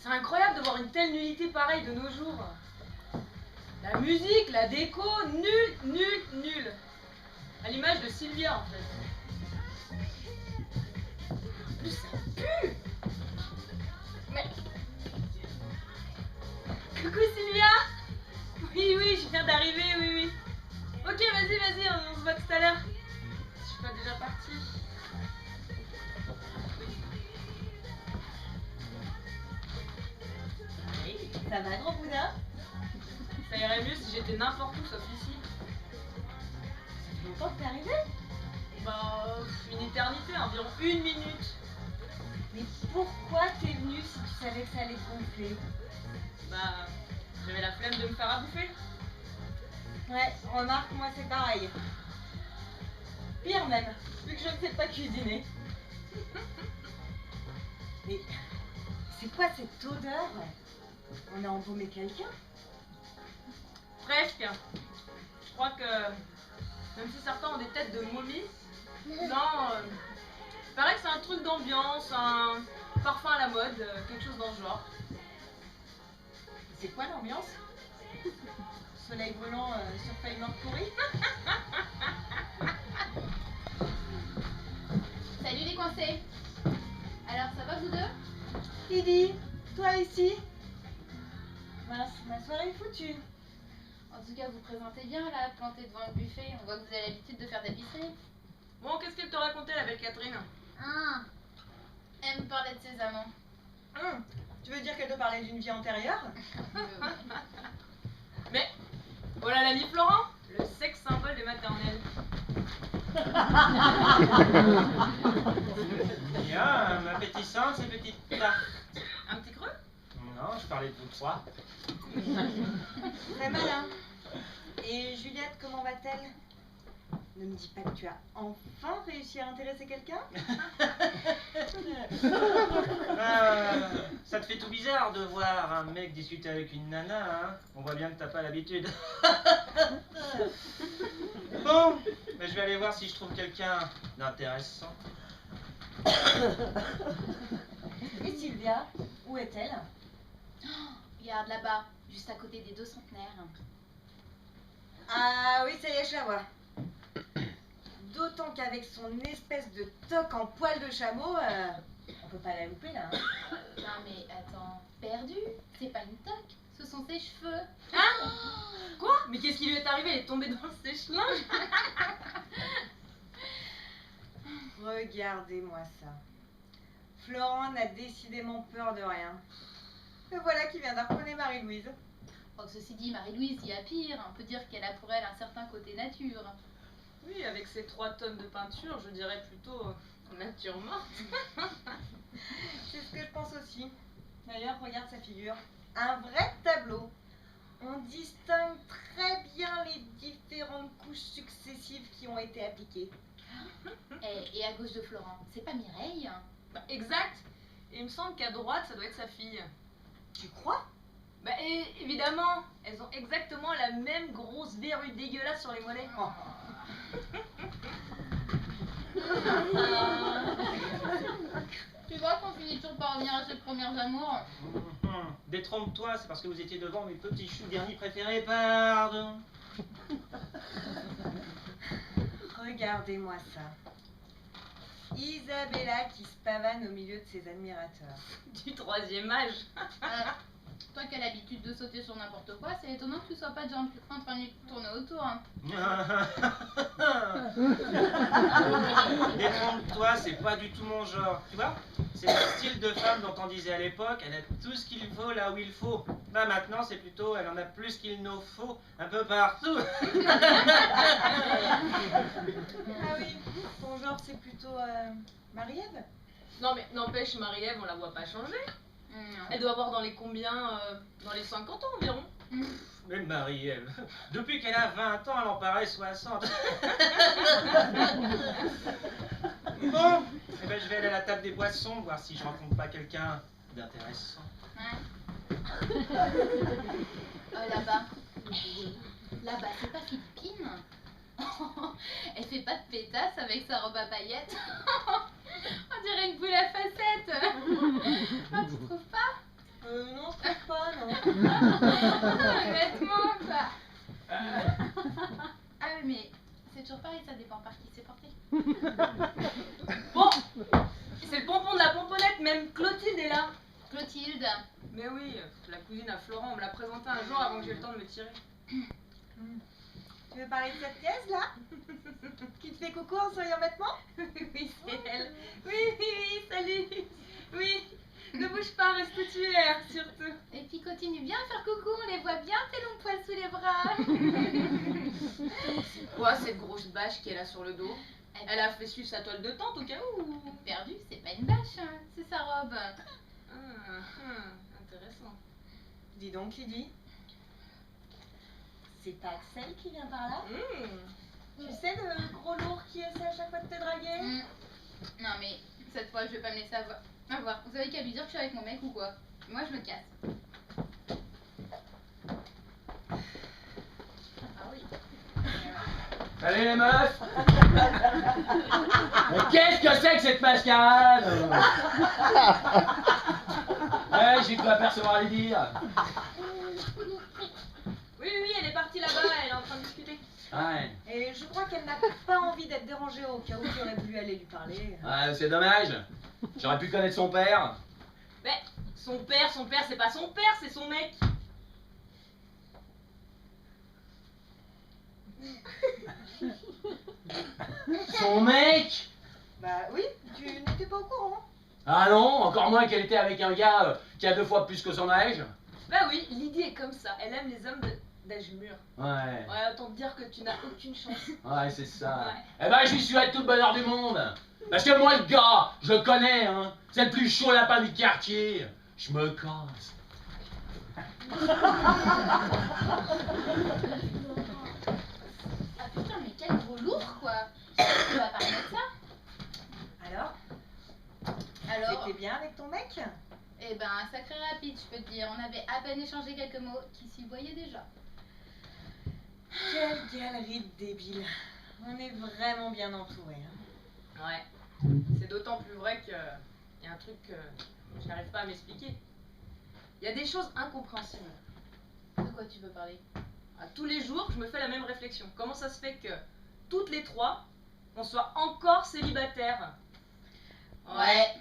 C'est incroyable de voir une telle nullité pareille de nos jours. La musique, la déco, nul. À l'image de Sylvia en fait. En plus ça pue. Mais... Coucou Sylvia. Oui, je viens d'arriver, oui. Ok, vas-y, on se voit tout à l'heure. Je suis pas déjà partie. Hey, ça va, gros boudin? Ça irait mieux si j'étais n'importe où sauf ici. Ça fait longtemps que t'es arrivé? Bah, une éternité, environ 1 minute. Mais pourquoi t'es venu si tu savais que ça allait te gonfler? Bah, j'avais la flemme de me faire à bouffer. Ouais, remarque, moi c'est pareil. Pire même, vu que je ne sais pas cuisiner. Mais c'est quoi cette odeur? On a embaumé quelqu'un? Presque. Je crois que, même si certains ont des têtes de momies, non, il paraît que c'est un truc d'ambiance, un parfum à la mode, quelque chose dans ce genre. C'est quoi l'ambiance? Soleil brûlant sur feuille morte pourrie? Salut les coincés. Alors ça va vous deux? Lydie, toi ici? Mince, ma soirée est foutue. En tout cas vous présentez bien là, planté devant le buffet. On voit que vous avez l'habitude de faire d'épicerie. Bon, qu'est-ce qu'elle te racontait la belle Catherine? Ah, elle me parlait de ses amants. Tu veux dire qu'elle te parlait d'une vie antérieure? Mais, voilà l'ami Florent, le sexe symbole des maternelles. Bien, appétissante ces petites tartes. Un petit creux? Non, je parlais de vous trois. Très malin. Et Juliette, comment va-t-elle? Ne me dis pas que tu as enfin réussi à intéresser quelqu'un? Ça te fait tout bizarre de voir un mec discuter avec une nana, hein? On voit bien que t'as pas l'habitude. Bon, mais je vais aller voir si je trouve quelqu'un d'intéressant. Et Sylvia, où est-elle? Regarde là-bas, juste à côté des deux centenaires. Ah oui, ça y est, je la vois. D'autant qu'avec son espèce de toque en poil de chameau, on peut pas la louper là. Hein. Non mais attends, perdu? C'est pas une toque, ce sont ses cheveux. Hein? Quoi? Mais qu'est-ce qui lui est arrivé? Elle est tombée dans le sèche-linge? Regardez-moi ça. Florent n'a décidément peur de rien. Le voilà qui vient d'harponner Marie-Louise. Oh, ceci dit, Marie-Louise, il y a pire. On peut dire qu'elle a pour elle un certain côté nature. Oui, avec ses 3 tonnes de peinture, je dirais plutôt nature morte. C'est ce que je pense aussi. D'ailleurs, regarde sa figure. Un vrai tableau. On distingue très bien les différentes couches successives qui ont été appliquées. Et à gauche de Florent, c'est pas Mireille? Bah, exact. Et il me semble qu'à droite, ça doit être sa fille. Tu crois? Bah évidemment, elles ont exactement la même grosse verrue dégueulasse sur les mollets. Oh. Tu vois qu'on finit toujours par revenir à ses premières amours. Détrompe-toi, c'est parce que vous étiez devant mes petits choux garnis préférés, pardon. Regardez-moi ça. Isabella qui se pavane au milieu de ses admirateurs. Du 3e âge. Toi qui as l'habitude de sauter sur n'importe quoi, c'est étonnant que tu sois pas déjà en train de tourner autour. Hein. Détrompe-toi, c'est pas du tout mon genre. Tu vois, c'est le style de femme dont on disait à l'époque, elle a tout ce qu'il faut là où il faut. Là maintenant, c'est plutôt, elle en a plus qu'il nous faut, un peu partout. Ah oui, ton genre c'est plutôt Marie-Ève? Non mais n'empêche, Marie-Ève, on la voit pas changer. Elle doit avoir dans les combien dans les 50 ans environ. Mais Marie-Ève, depuis qu'elle a 20 ans, elle en paraît 60. Bon, eh ben, je vais aller à la table des boissons, voir si je rencontre pas quelqu'un d'intéressant. Ouais. Oh là-bas. Là-bas, c'est pas Philippine? Elle fait pas de pétasse avec sa robe à paillettes. On dirait une boule à facettes. Ah, tu trouves pas? Honnêtement, quoi. Ah oui, mais c'est toujours pareil, ça dépend par qui c'est porté. Bon, c'est le pompon de la pomponnette, même Clotilde est là. Clotilde. Mais oui, la cousine à Florent, on me l'a présentée un jour avant que j'ai eu le temps de me tirer. Tu veux parler de cette pièce là qui te fait coucou en souriant bêtement? Oui, c'est elle. Oui, salut. Oui, ne bouge pas, reste où tu es, surtout. Et puis continue bien à faire coucou, on les voit bien tes longs poils sous les bras. C'est quoi cette grosse bâche qu'elle a sur le dos? Elle a fait suivre sa toile de tente au cas où. Perdu, c'est pas une bâche, hein, c'est sa robe. Intéressant. Dis donc, Lydie. C'est pas celle qui vient par là? Tu sais le gros lourd qui essaie à chaque fois de te draguer? Non mais, cette fois je vais pas me laisser avoir. Vous avez qu'à lui dire que je suis avec mon mec ou quoi? Moi je me casse. Ah oui. Salut les meufs. Mais qu'est-ce que c'est que cette mascarade? Ouais, j'ai cru apercevoir les dire. Oui, elle est partie là-bas, elle est en train de discuter. Ouais. Et je crois qu'elle n'a pas envie d'être dérangée au cas où tu aurais voulu aller lui parler. Ouais, c'est dommage. J'aurais pu connaître son père. Mais son père, c'est pas son père, c'est son mec. Son mec? Bah oui, tu n'étais pas au courant. Ah non, encore moins qu'elle était avec un gars qui a 2 fois plus que son âge. Bah oui, Lydie est comme ça, elle aime les hommes d'âge mûr. Ouais. Ouais, autant te dire que tu n'as aucune chance. Ouais, c'est ça. Ouais. Eh ben, je lui souhaite tout le bonheur du monde. Parce que moi, le gars, je le connais, hein. C'est le plus chaud lapin du quartier. Je me casse. Ah putain, mais quel gros lourd quoi. Tu vas parler de ça? Alors, T'étais bien avec ton mec? eh ben, sacré rapide, je peux te dire. On avait à peine échangé quelques mots qui s'y voyaient déjà. Quelle galerie de débiles. On est vraiment bien entourés. Hein. Ouais. C'est d'autant plus vrai que y a un truc que je n'arrive pas à m'expliquer. Il y a des choses incompréhensibles. De quoi tu veux parler? Tous les jours, je me fais la même réflexion. Comment ça se fait que toutes les trois, on soit encore célibataires? Ouais.